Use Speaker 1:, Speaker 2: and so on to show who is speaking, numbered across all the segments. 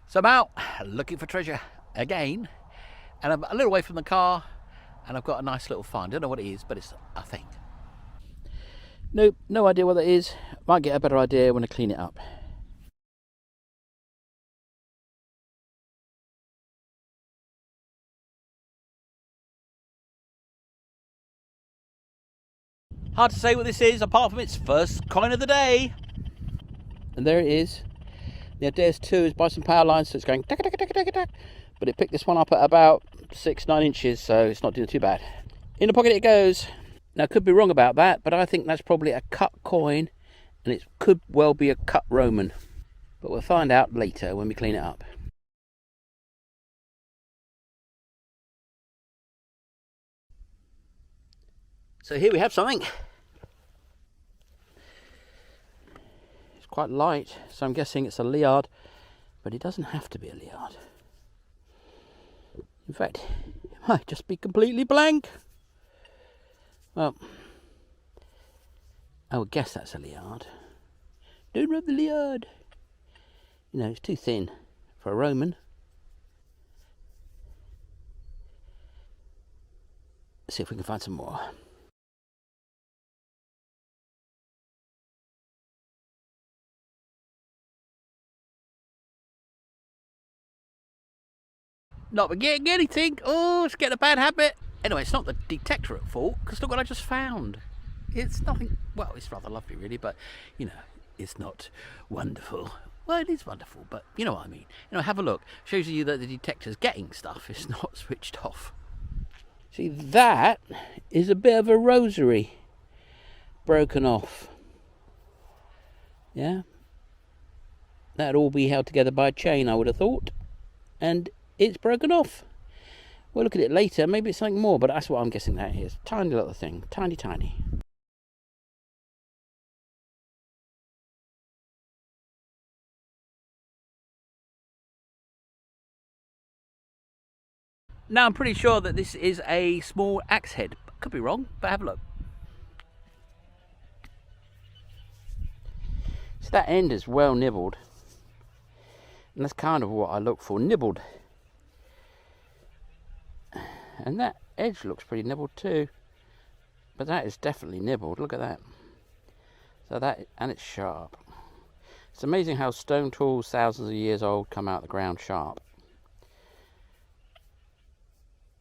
Speaker 1: So I'm out looking for treasure again, and I'm a little way from the car, and I've got a nice little find. I don't know what it is, but it's a thing. Nope, no idea what that is. Might get a better idea when I clean it up. Hard to say what this is, apart from its first coin of the day. And there it is. The Agates 2 is by some power lines, so it's going tack, tack, tack, tack, tack. But it picked this one up at about 6-9 inches, so it's not doing too bad. In the pocket it goes. Now, I could be wrong about that, but I think that's probably a cut coin, and it could well be a cut Roman. But we'll find out later when we clean it up. So here we have something. It's quite light, so I'm guessing it's a liard, but it doesn't have to be a liard. In fact, it might just be completely blank. Well, I would guess that's a liard. Don't rub the liard. You know, it's too thin for a Roman. Let's see if we can find some more. Not getting anything. Oh, it's getting a bad habit. Anyway, it's not the detector at fault, because look what I just found. It's nothing, well, it's rather lovely really, but, you know, it's not wonderful. Well, it is wonderful, but you know what I mean. You know, have a look. Shows you that the detector's getting stuff. It's not switched off. See, that is a bit of a rosary broken off. Yeah? That'd all be held together by a chain, I would have thought. And it's broken off. We'll look at it later. Maybe it's something more, but that's what I'm guessing that is. Tiny little thing. Tiny, tiny. Now, I'm pretty sure that this is a small axe head. Could be wrong, but have a look. So that end is well nibbled. And that's kind of what I look for, nibbled. And that edge looks pretty nibbled too. But that is definitely nibbled, look at that. So that, and it's sharp. It's amazing how stone tools thousands of years old come out of the ground sharp.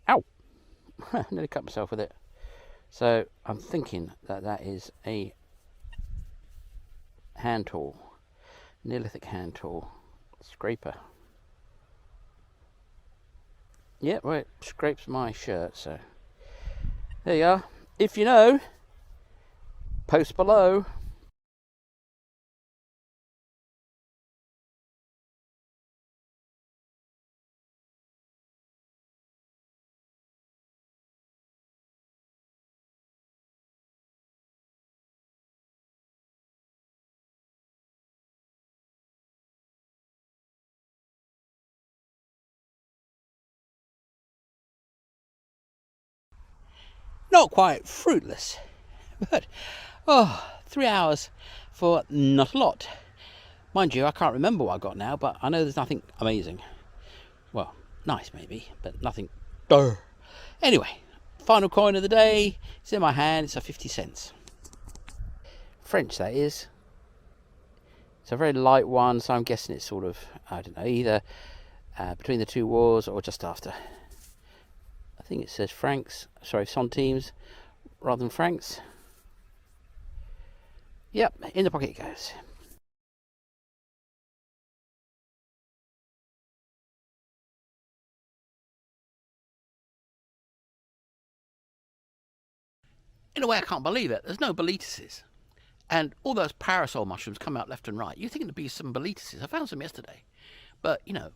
Speaker 1: Ow! Nearly cut myself with it. So I'm thinking that that is a hand tool. Neolithic hand tool. Scraper. Yeah, well, it scrapes my shirt, so there you are. If you know, post below. Not quite fruitless, but 3 hours for not a lot. Mind you, I can't remember what I got now, but I know there's nothing amazing. Well, nice maybe, but nothing. Anyway, final coin of the day. It's in my hand. It's a 50 cents. French, that is. It's a very light one, so I'm guessing it's sort of, I don't know, either between the two wars or just after. I think it says francs, sorry, centimes rather than francs. Yep, in the pocket it goes. In a way, I can't believe it. There's no boletuses. And all those parasol mushrooms come out left and right. You're thinking there'd be some boletuses. I found some yesterday. But, you know,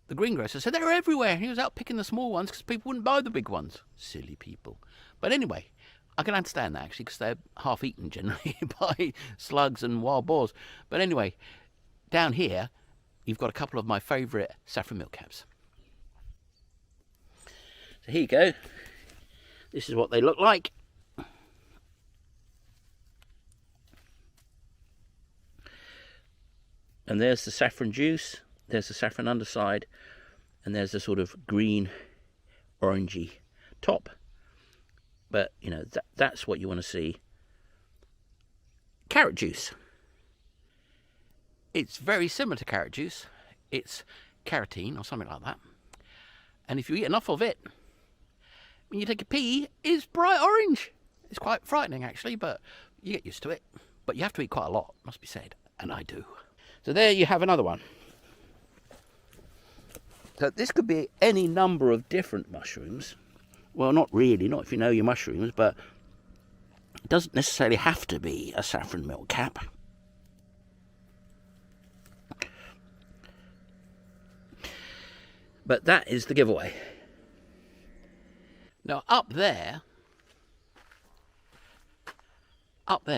Speaker 1: the greengrocer said they're everywhere. He was out picking the small ones because people wouldn't buy the big ones. Silly people. But anyway, I can understand that actually because they're half eaten generally by slugs and wild boars. But anyway, down here, you've got a couple of my favourite saffron milk cabs. So here you go. This is what they look like. And there's the saffron juice. there's the saffron underside, and there's the sort of green, orangey top. But, you know, that's what you want to see. Carrot juice. It's very similar to carrot juice. It's carotene or something like that. And if you eat enough of it, when you take a pee, it's bright orange. It's quite frightening, actually, but you get used to it. But you have to eat quite a lot, must be said. And I do. So there you have another one. So this could be any number of different mushrooms. Well, not really, not if you know your mushrooms, but it doesn't necessarily have to be a saffron milkcap. But that is the giveaway. Now up there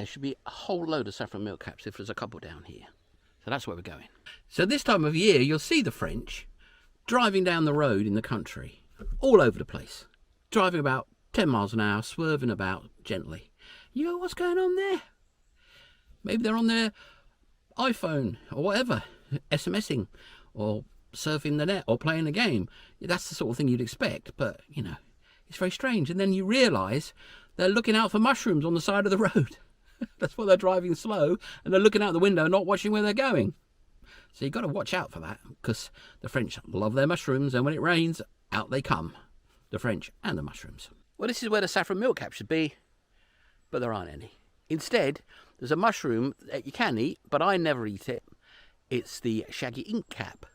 Speaker 1: should be a whole load of saffron milkcaps if there's a couple down here. So that's where we're going. So this time of year, you'll see the French driving down the road in the country, all over the place, driving about 10 miles an hour, swerving about gently. You go, what's going on there? Maybe they're on their iPhone or whatever, SMSing or surfing the net or playing a game. That's the sort of thing you'd expect, but, you know, it's very strange. And then you realise they're looking out for mushrooms on the side of the road. That's why they're driving slow, and they're looking out the window, not watching where they're going. So you've got to watch out for that, because the French love their mushrooms, and when it rains, out they come. The French and the mushrooms. Well, this is where the saffron milkcap should be, but there aren't any. Instead, there's a mushroom that you can eat, but I never eat it. It's the Shaggy ink cap.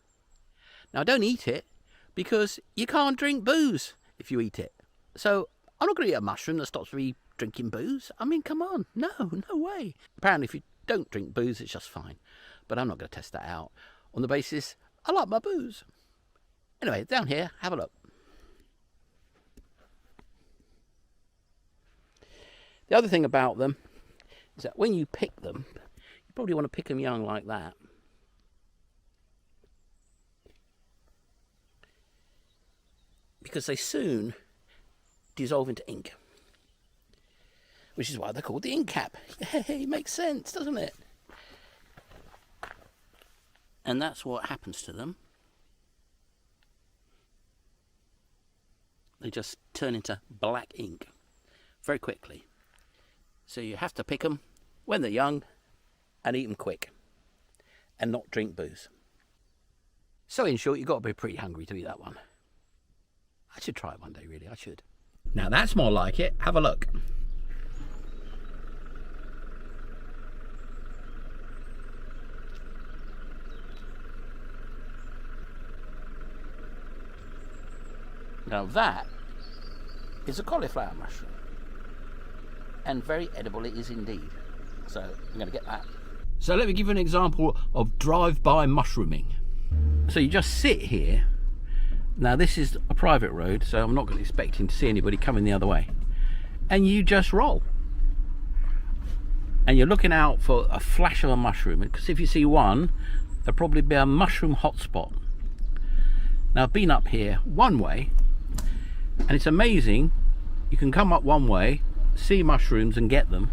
Speaker 1: Now, don't eat it, because you can't drink booze if you eat it. So I'm not going to eat a mushroom that stops me drinking booze. I mean, come on. No way. Apparently, if you don't drink booze, it's just fine. But I'm not going to test that out on the basis I like my booze. Anyway, down here, have a look. The other thing about them is that when you pick them, you probably want to pick them young like that. Because they soon dissolve into ink. Which is why they're called the ink cap. Hey, makes sense, doesn't it? And that's what happens to them. They just turn into black ink very quickly. So you have to pick them when they're young and eat them quick. And not drink booze. So in short, you've got to be pretty hungry to eat that one. I should try it one day, really, I should. Now that's more like it. Have a look. Now that is a cauliflower mushroom. And very edible it is indeed. So I'm going to get that. So let me give you an example of drive-by mushrooming. So you just sit here. Now this is a private road, so I'm not going to expecting to see anybody coming the other way. And you just roll. And you're looking out for a flash of a mushroom, because if you see one, there'll probably be a mushroom hotspot. Now I've been up here one way, and it's amazing. You can come up one way, see mushrooms and get them,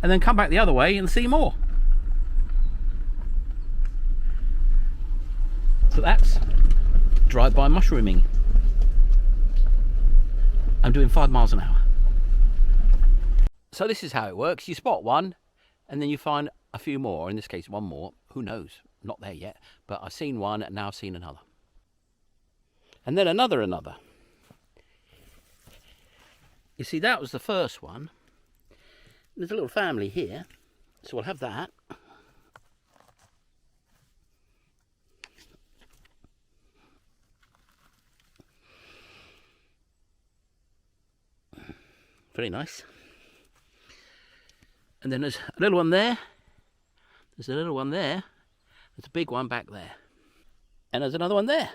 Speaker 1: and then come back the other way and see more. So that's drive-by mushrooming. I'm doing 5 miles an hour. So this is how it works. You spot one, and then you find a few more. In this case, one more. Who knows? Not there yet. But I've seen one, and now I've seen another. And then another. You see, that was the first one. There's a little family here, so we'll have that. Very nice. And then there's a little one there. There's a little one there. There's a big one back there. And there's another one there.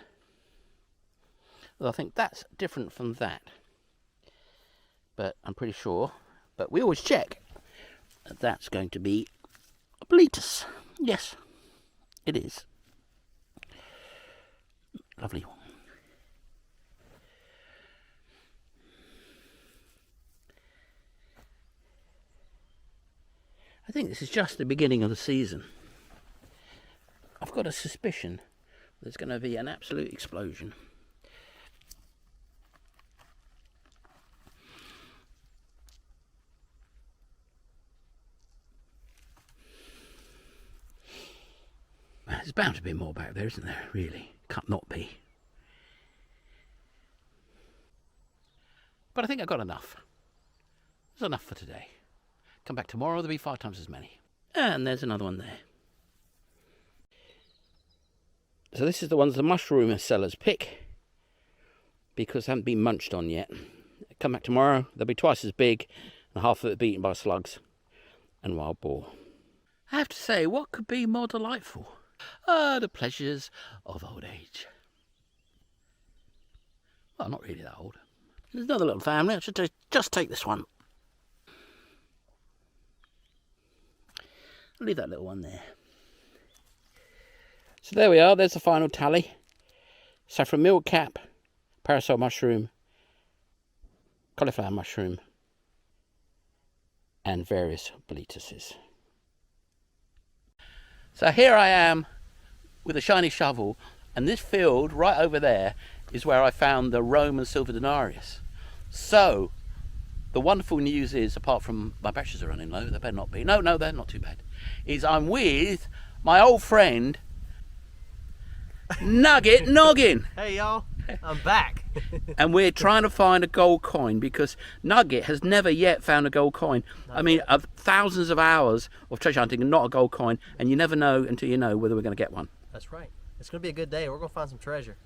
Speaker 1: Well, I think that's different from that. But I'm pretty sure. But we always check. That's going to be a bleatus. Yes, it is. Lovely. I think this is just the beginning of the season. I've I've got a suspicion there's going to be an absolute explosion. There's bound to be more back there, isn't there? Really, can't not be. But I think I got enough. There's enough for today. Come back tomorrow, there'll be 5 times as many. And there's another one there. So this is the ones the mushroom sellers pick, because they haven't been munched on yet. Come back tomorrow, they'll be twice as big, and half of it beaten by slugs and wild boar. I have to say, what could be more delightful? Ah, the pleasures of old age. Well, not really that old. There's another little family. I should just take this one. I'll leave that little one there. So there we are. There's the final tally. Saffron milkcap, parasol mushroom, cauliflower mushroom, and various boletuses. So here I am with a shiny shovel, and this field right over there is where I found the Roman silver denarius. So the wonderful news is, apart from my batteries are running low, they better not be. No, they're not too bad. Is I'm with my old friend Nugget Noggin.
Speaker 2: Hey y'all, I'm back.
Speaker 1: And we're trying to find a gold coin, because Nugget has never yet found a gold coin. I mean, of thousands of hours of treasure hunting and not a gold coin, and you never know until you know whether we're going to get one.
Speaker 2: That's right. It's going to be a good day. We're going to find some treasure.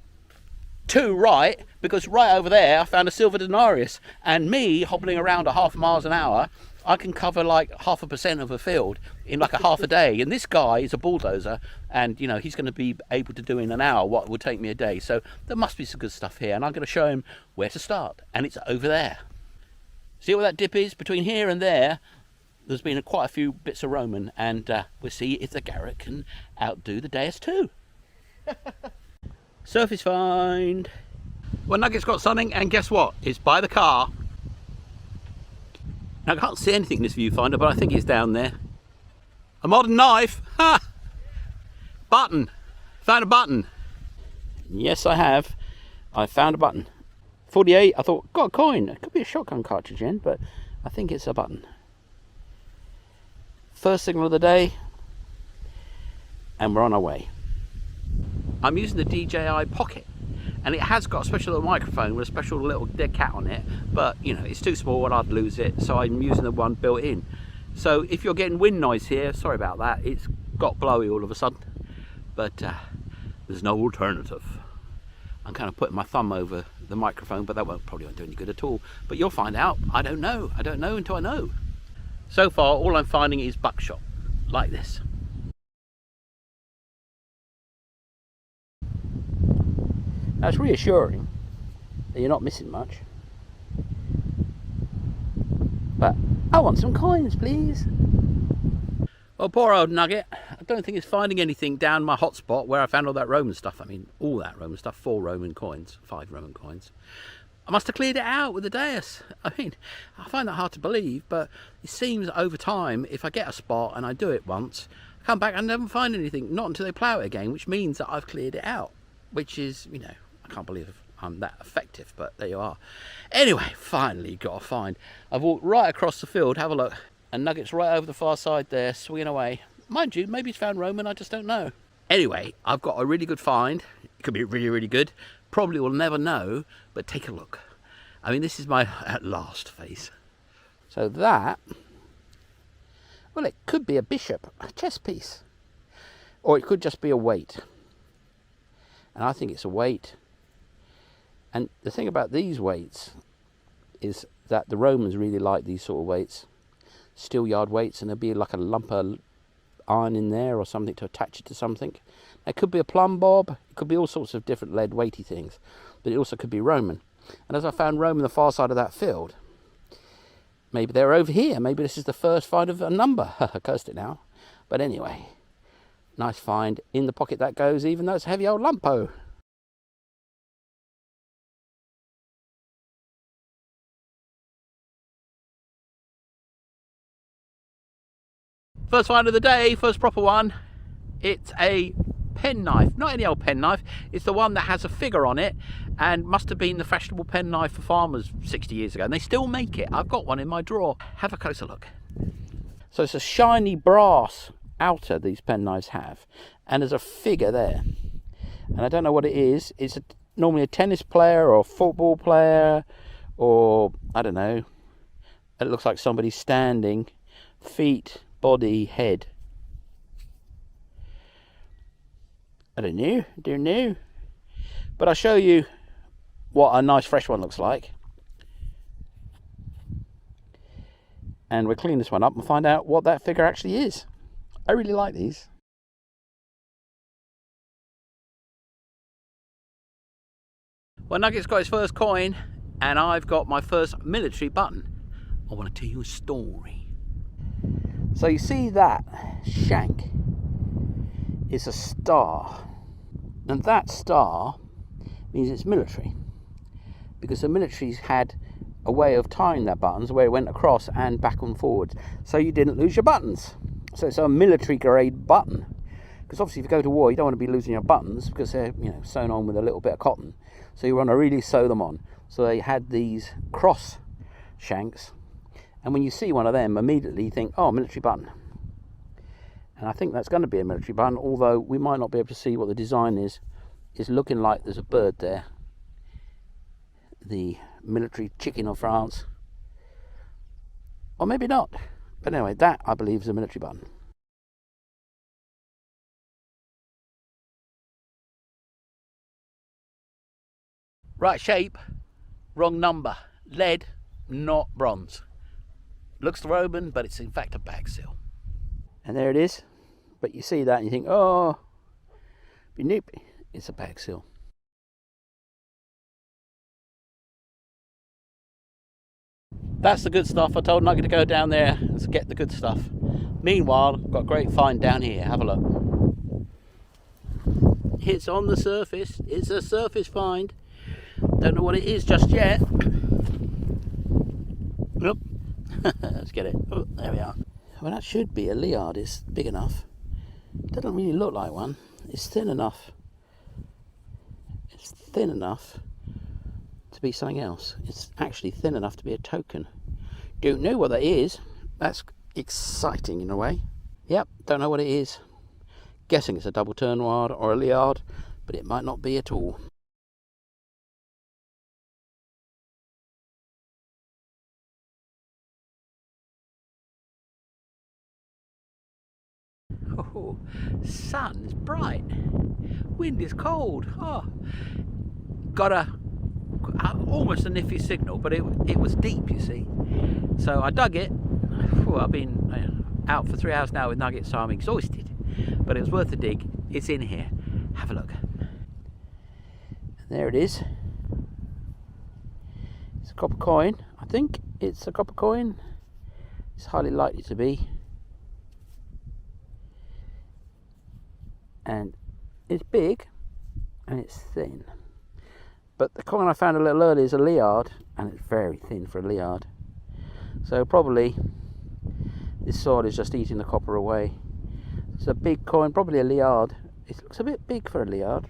Speaker 1: Too right, because right over there I found a silver denarius, and me hobbling around at 0.5 miles an hour, I can cover like 0.5% of a field in like a half a day. And this guy is a bulldozer, and you know, he's going to be able to do in an hour what would take me a day. So there must be some good stuff here, and I'm going to show him where to start, and it's over there. See where that dip is? Between here and there, there's been quite a few bits of Roman, and we'll see if the Garrett can outdo the dais too. Surface find. Well, Nugget's got something, and guess what? It's by the car. Now, I can't see anything in this viewfinder, but I think it's down there. A modern knife! Ha! Button! Found a button. Yes, I have. I found a button. 48, I thought, got a coin. It could be a shotgun cartridge in, but I think it's a button. First signal of the day, and we're on our way. I'm using the DJI Pocket, and it has got a special little microphone with a special little dead cat on it, but you know, it's too small and I'd lose it, so I'm using the one built in. So if you're getting wind noise here, sorry about that. It's got blowy all of a sudden, but there's no alternative. I'm kind of putting my thumb over the microphone, but that probably won't do any good at all. But you'll find out. I don't know until I know. So far, all I'm finding is buckshot, like this. That's reassuring that you're not missing much. But I want some coins, please. Well, poor old Nugget. I don't think it's finding anything down my hotspot where I found all that Roman stuff. I mean, all that Roman stuff, 4 Roman coins, 5 Roman coins. I must have cleared it out with the dais. I mean, I find that hard to believe, but it seems over time, if I get a spot and I do it once, I come back and never find anything, not until they plough it again, which means that I've cleared it out, which is, you know, I can't believe I'm that effective, but there you are. Anyway, finally got a find. I've walked right across the field, have a look, and Nugget's right over the far side there, swinging away. Mind you, maybe he's found Roman, I just don't know. Anyway, I've got a really good find. It could be really, really good. Probably will never know, but take a look. I mean, this is my at last face. So that, well, it could be a bishop, a chess piece, or it could just be a weight. And I think it's a weight. And the thing about these weights is that the Romans really like these sort of weights, steel yard weights, and there'll be like a lump of iron in there or something to attach it to something. It could be a plumb bob, it could be all sorts of different lead weighty things, but it also could be Roman. And as I found Roman on the far side of that field, maybe they're over here, maybe this is the first find of a number. I cursed it now. But anyway, nice find. In the pocket that goes, even though it's a heavy old lumpo. First find of the day, first proper one. It's a penknife. Not any old penknife. It's the one that has a figure on it and must have been the fashionable penknife for farmers 60 years ago. And they still make it. I've got one in my drawer. Have a closer look. So it's a shiny brass outer these penknives have. And there's a figure there. And I don't know what it is. It's normally a tennis player or a football player or, I don't know. It looks like somebody standing. Feet, body, head. I don't know. But I'll show you what a nice fresh one looks like. And we'll clean this one up and find out what that figure actually is. I really like these. Well, Nugget's got his first coin, and I've got my first military button. I want to tell you a story. So you see that shank is a star. And that star means it's military. Because the military's had a way of tying their buttons where it went across and back and forwards. So you didn't lose your buttons. So it's a military grade button. Because obviously if you go to war, you don't want to be losing your buttons because they're, sewn on with a little bit of cotton. So you want to really sew them on. So they had these cross shanks. And when you see one of them, immediately you think, oh, military button. And I think that's going to be a military button, although we might not be able to see what the design is. It's looking like there's a bird there. The military chicken of France. Or maybe not. But anyway, that I believe is a military button. Right shape, wrong number. Lead, not bronze. Looks Roman, but it's in fact a bag seal. And there it is. But you see that and you think, oh, nope, it's a bag seal. That's the good stuff. I told Nugget to go down there and get the good stuff. Meanwhile, I've got a great find down here. Have a look. It's on the surface. It's a surface find. Don't know what it is just yet. Look. Let's get it. Oh, there we are. Well, that should be a liard. It's big enough. It doesn't really look like one. It's thin enough. It's thin enough to be something else. It's actually thin enough to be a token. Don't know what that is. That's exciting in a way. Yep, don't know what it is. Guessing it's a double turnward or a liard, but it might not be at all. Oh, sun is bright. Wind is cold. Oh, got almost a niffy signal, but it was deep, you see. So I dug it. I've been out for 3 hours now with Nugget, so I'm exhausted. But it was worth the dig. It's in here. Have a look. And there it is. It's a copper coin. I think it's a copper coin. It's highly likely to be. And it's big and it's thin. But the coin I found a little earlier is a liard, and it's very thin for a liard. So probably this sword is just eating the copper away. It's a big coin, probably a liard. It looks a bit big for a liard,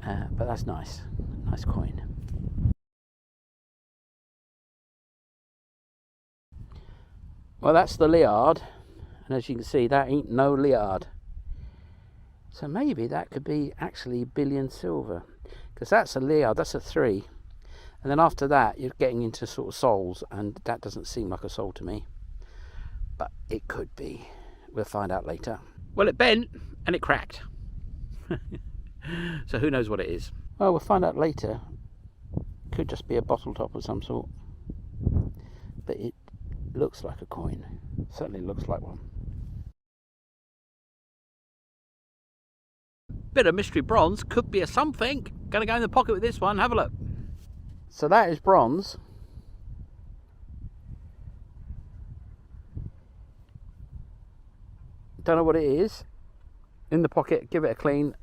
Speaker 1: but that's nice. Nice coin. Well, that's the liard, and as you can see, that ain't no liard. So maybe that could be actually billion silver, because that's a liard, that's a 3. And then after that, you're getting into sort of sols, and that doesn't seem like a sol to me. But it could be. We'll find out later. Well, it bent and it cracked. So who knows what it is? Well, we'll find out later. Could just be a bottle top of some sort. But it looks like a coin. Certainly looks like one. Bit of mystery bronze, could be a something. Gonna go in the pocket with this one, have a look. So that is bronze. Don't know what it is. In the pocket, give it a clean,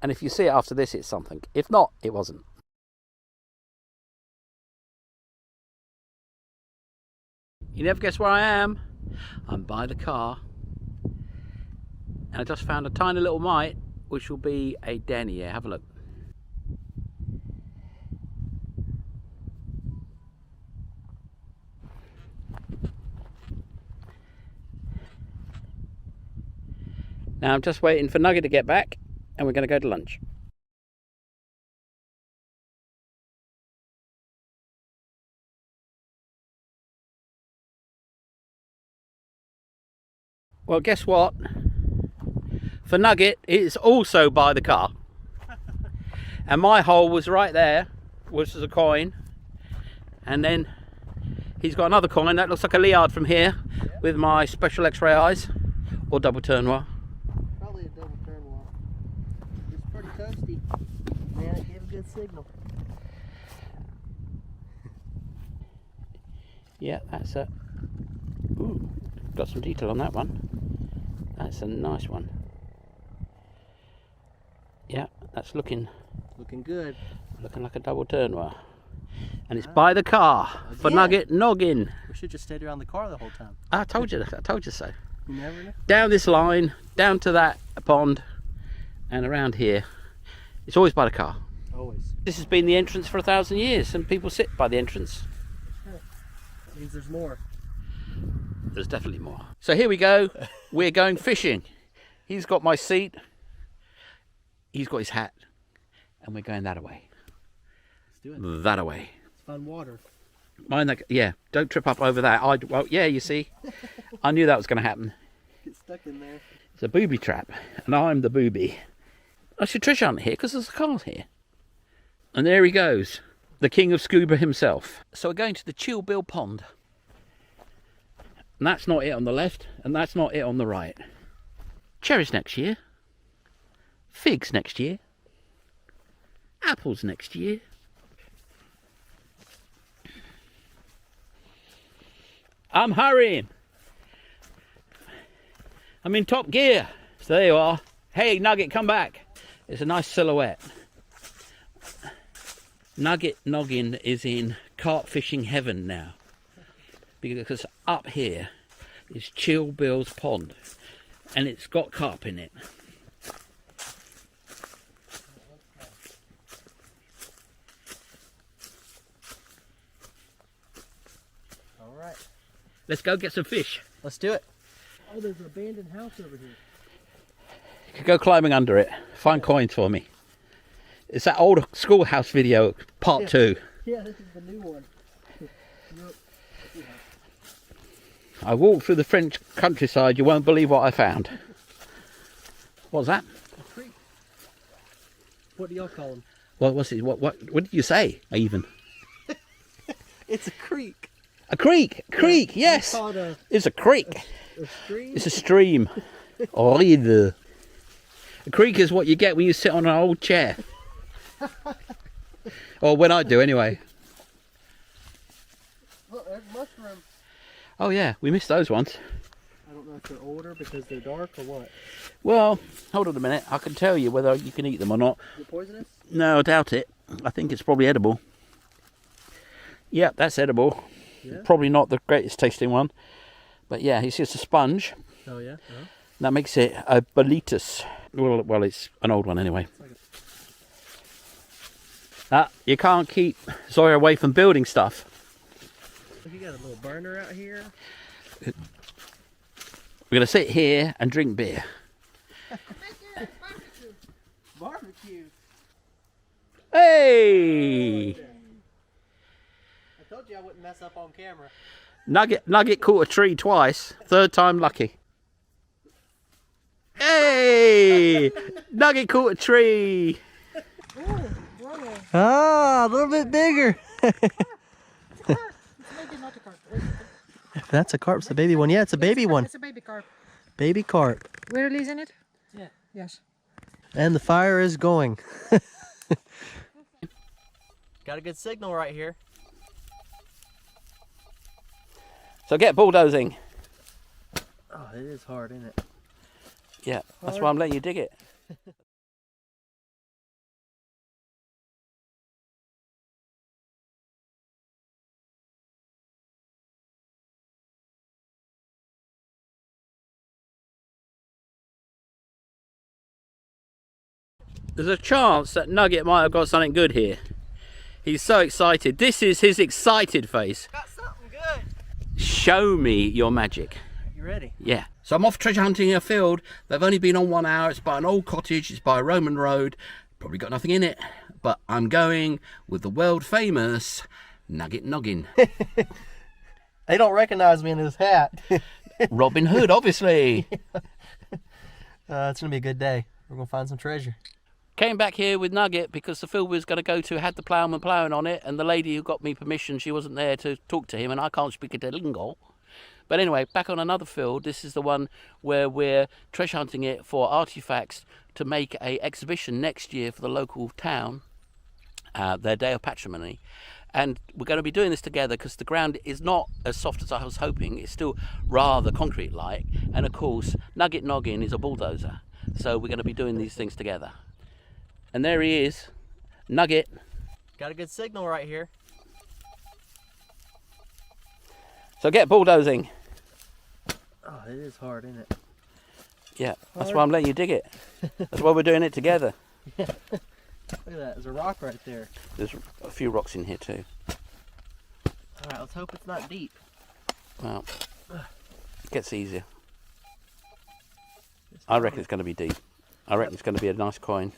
Speaker 1: and if you see it after this, it's something. If not, it wasn't. You never guess where I am. I'm by the car. And I just found a tiny little mite, which will be a denier. Have a look. Now I'm just waiting for Nugget to get back, and we're going to go to lunch. Well, guess what? For Nugget, it's also by the car. And my hole was right there, which is a coin. And then he's got another coin that looks like a liard from here, with my special X-ray eyes, or double turn wire.
Speaker 2: Probably a double turn wall. It's pretty toasty. Man, it gave a good signal.
Speaker 1: Yeah, that's a... Ooh, got some detail on that one. That's a nice one. Yeah, that's looking
Speaker 2: good.
Speaker 1: Looking like a double turn wire. And it's by the car for Nugget Noggin.
Speaker 2: We should just stayed around the car the whole time.
Speaker 1: I told you so.
Speaker 2: You never know.
Speaker 1: Down this line, down to that pond, and around here. It's always by the car.
Speaker 2: Always.
Speaker 1: This has been the entrance for 1,000 years, and people sit by the entrance.
Speaker 2: Means there's more.
Speaker 1: There's definitely more. So here we go. We're going fishing. He's got my seat. He's got his hat. And we're going that way.
Speaker 2: Let's do it.
Speaker 1: That away.
Speaker 2: It's fun water.
Speaker 1: Mind that, yeah, don't trip up over that. Well, yeah, you see. I knew that was going to happen.
Speaker 2: Get stuck in there.
Speaker 1: It's a booby trap, and I'm the booby. I should Trish aren't here because there's a car here. And there he goes, the king of scuba himself. So we're going to the Chillbill Pond. And that's not it on the left, and that's not it on the right. Cherries next year. Figs next year. Apples next year. I'm hurrying. I'm in top gear. So there you are. Hey, Nugget, come back. It's a nice silhouette. Nugget Noggin is in carp fishing heaven now. Because up here is Chillbill's Pond. And it's got carp in it.
Speaker 2: All right.
Speaker 1: Let's go get some fish.
Speaker 2: Let's do it. Oh, there's an abandoned house over here.
Speaker 1: You could go climbing under it. Find coins for me. It's that old schoolhouse video, part 2.
Speaker 2: Yeah, this is the new one.
Speaker 1: I walked through the French countryside. You won't believe what I found. What's that?
Speaker 2: A creek. What do y'all call them?
Speaker 1: What's it? What did you say? Even?
Speaker 2: It's a creek.
Speaker 1: A creek. Creek.
Speaker 2: Yeah,
Speaker 1: Yes.
Speaker 2: a,
Speaker 1: It's a creek.
Speaker 2: a stream.
Speaker 1: It's a stream. A creek is what you get when you sit on an old chair. Or when I do, anyway.
Speaker 2: Look, there's mushroom.
Speaker 1: Oh yeah, we missed those ones.
Speaker 2: I don't know if they're older because they're dark or what.
Speaker 1: Well, hold on a minute. I can tell you whether you can eat them or not.
Speaker 2: Is it poisonous?
Speaker 1: No, I doubt it. I think it's probably edible. Yeah, that's edible.
Speaker 2: Yeah.
Speaker 1: Probably not the greatest tasting one. But yeah, it's just a sponge.
Speaker 2: Oh yeah? Oh.
Speaker 1: That makes it a boletus. Well, it's an old one anyway. You can't keep Zoya away from building stuff.
Speaker 2: Look, you got a little burner out here.
Speaker 1: We're going to sit here and drink beer.
Speaker 2: Barbecue.
Speaker 1: Hey!
Speaker 2: I told you I wouldn't mess up on camera.
Speaker 1: Nugget caught a tree twice. Third time lucky. Hey! Nugget caught a tree.
Speaker 2: Ah, a little bit bigger. That's a carp. It's a baby one. Yeah, it's a baby one.
Speaker 3: It's a baby carp.
Speaker 2: Baby carp.
Speaker 3: We're releasing it?
Speaker 2: Yeah.
Speaker 3: Yes.
Speaker 2: And the fire is going. Got a good signal right here.
Speaker 1: So get bulldozing.
Speaker 2: Oh, it is hard, isn't it?
Speaker 1: Yeah, that's why I'm letting you dig it. There's a chance that Nugget might have got something good here. He's so excited. This is his excited face.
Speaker 2: Got something good.
Speaker 1: Show me your magic.
Speaker 2: You ready?
Speaker 1: Yeah. So I'm off treasure hunting in a field. They've only been on 1 hour. It's by an old cottage. It's by a Roman road. Probably got nothing in it. But I'm going with the world famous Nugget Noggin.
Speaker 2: They don't recognize me in this hat.
Speaker 1: Robin Hood, obviously.
Speaker 2: It's going to be a good day. We're going to find some treasure.
Speaker 1: Came back here with Nugget because the field we was going to go to had the ploughman ploughing on it, and the lady who got me permission, she wasn't there to talk to him, and I can't speak a lingo. But anyway, back on another field. This is the one where we're treasure hunting it for artifacts to make a exhibition next year for the local town, their day of patrimony. And we're going to be doing this together because the ground is not as soft as I was hoping. It's still rather concrete-like. And of course, Nugget Noggin is a bulldozer. So we're going to be doing these things together. And there he is, Nugget.
Speaker 2: Got a good signal right here.
Speaker 1: So get bulldozing.
Speaker 2: Oh, it is hard, isn't it?
Speaker 1: Yeah, that's why I'm letting you dig it. That's why we're doing it together.
Speaker 2: Look at that, there's a rock right there.
Speaker 1: There's a few rocks in here too.
Speaker 2: Alright, let's hope it's not deep.
Speaker 1: Well, it gets easier. I reckon it's going to be deep. I reckon it's going to be a nice coin.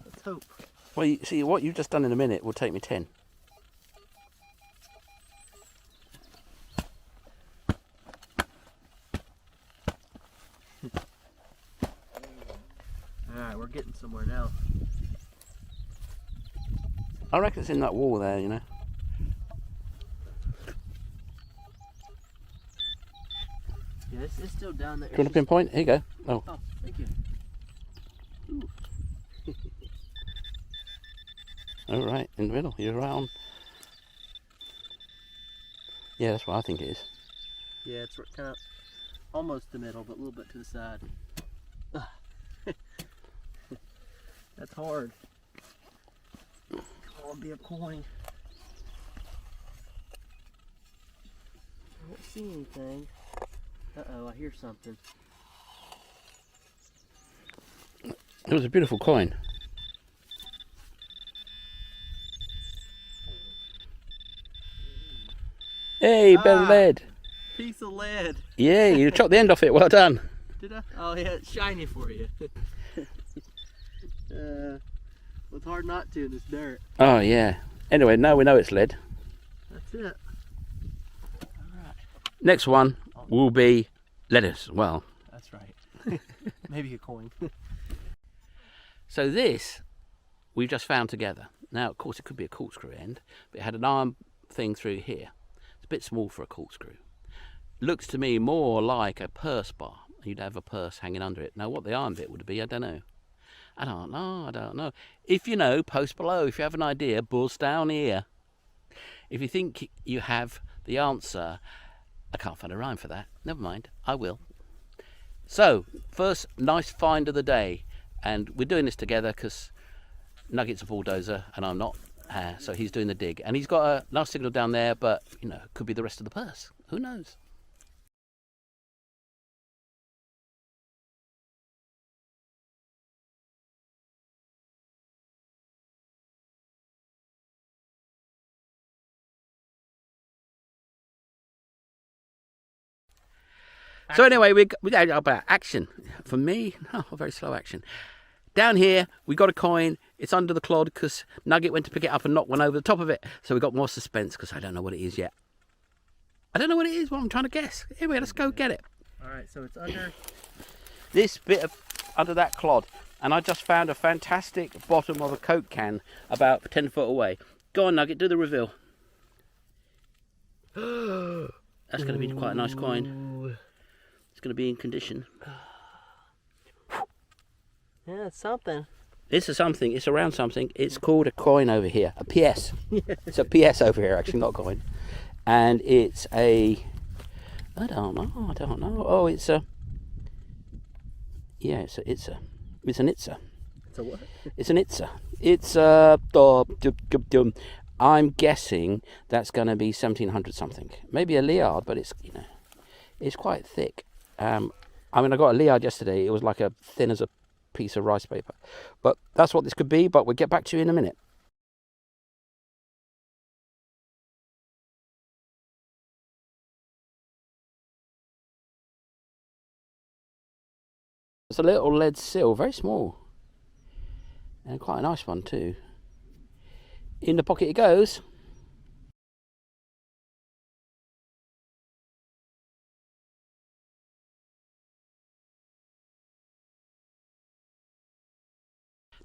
Speaker 2: Let's hope.
Speaker 1: Well, you see, what you've just done in a minute will take me 10.
Speaker 2: Alright, we're getting somewhere now.
Speaker 1: I reckon it's in that wall there, you know.
Speaker 2: Yeah, it's still down there.
Speaker 1: Do you want to pinpoint? Here you go. Oh.
Speaker 2: Oh, thank you. Ooh.
Speaker 1: All right, in the middle. You're around. Yeah, that's what I think it is.
Speaker 2: Yeah, it's kind of almost the middle, but a little bit to the side. That's hard. Oh, be a coin. I don't see anything. Uh-oh, I hear something.
Speaker 1: It was a beautiful coin. Hey, bit of lead.
Speaker 2: Piece of lead.
Speaker 1: Yeah, you chopped the end off it. Well done.
Speaker 2: Did I? Oh yeah, it's shiny for you. It's hard not to in this dirt.
Speaker 1: Oh yeah. Anyway, now we know it's lead.
Speaker 2: That's it. Alright.
Speaker 1: Next one will be lettuce. Well,
Speaker 2: that's right. Maybe a coin.
Speaker 1: So this we've just found together. Now, of course, it could be a corkscrew end, but it had an arm thing through here. It's a bit small for a corkscrew. Looks to me more like a purse bar. You'd have a purse hanging under it. Now, what the arm bit would be, I don't know. I don't know. If you know, post below. If you have an idea, buzz down here. If you think you have the answer, I can't find a rhyme for that. Never mind, I will. So, first nice find of the day. And we're doing this together because Nugget's a bulldozer and I'm not. So he's doing the dig. And he's got a nice signal down there, but, you know, could be the rest of the purse. Who knows? So anyway, we about action. For me, very slow action. Down here, we got a coin. It's under the clod because Nugget went to pick it up and knocked one over the top of it. So we got more suspense because I don't know what it is yet. I don't know what it is. What I'm trying to guess. Anyway, let's go get it.
Speaker 2: All right, so it's under
Speaker 1: this bit of under that clod, and I just found a fantastic bottom of a Coke can about 10 foot away. Go on, Nugget, do the reveal. That's going to be quite a nice coin. It's going to be in condition.
Speaker 2: Yeah, it's something.
Speaker 1: It's a something. It's around something. It's called a coin over here. A PS. It's a PS over here, actually, not a coin. And it's a... I don't know. Oh, it's a... Yeah, it's an itza.
Speaker 2: It's a what?
Speaker 1: It's an itza. It's a... I'm guessing that's going to be 1700 something. Maybe a liard, but it's, you know, it's quite thick. I mean, I got a liard yesterday. It was like a thin as a piece of rice paper. But that's what this could be, but we'll get back to you in a minute. It's a little lead seal, very small. And quite a nice one too. In the pocket it goes.